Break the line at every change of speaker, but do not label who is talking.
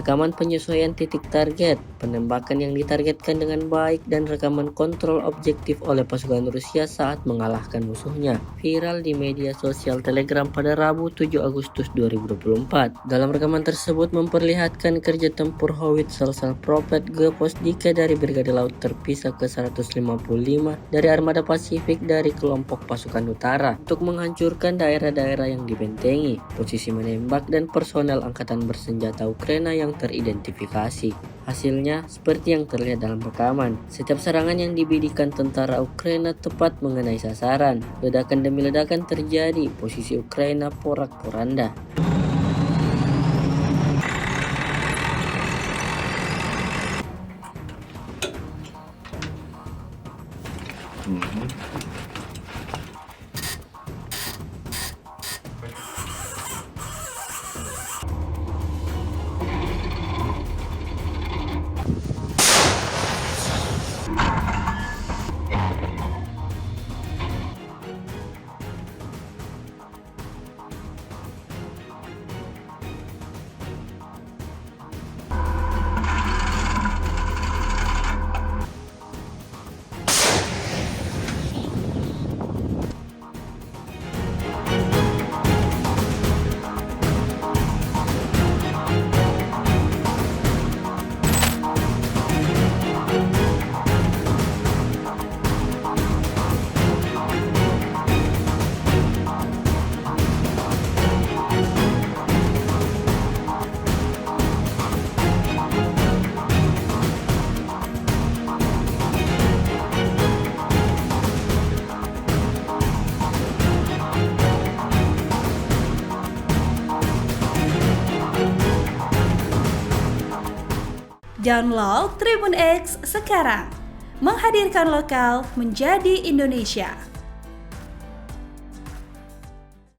rekaman penyesuaian titik target, penembakan yang ditargetkan dengan baik, dan rekaman kontrol objektif oleh pasukan Rusia saat mengalahkan musuhnya, viral di media sosial Telegram pada Rabu 7 Agustus 2024. Dalam rekaman tersebut memperlihatkan kerja tempur howitzer Prophet Geposdika dari Brigade Laut Terpisah ke-155 dari Armada Pasifik dari kelompok pasukan utara untuk menghancurkan daerah-daerah yang dibentengi, posisi menembak, dan personel angkatan bersenjata Ukraina yang teridentifikasi. Hasilnya seperti yang terlihat dalam rekaman. Setiap serangan yang dibidikan tentara Ukraina tepat mengenai sasaran. Ledakan demi ledakan terjadi, posisi Ukraina porak-poranda.
Download Tribun X sekarang, menghadirkan lokal menjadi Indonesia.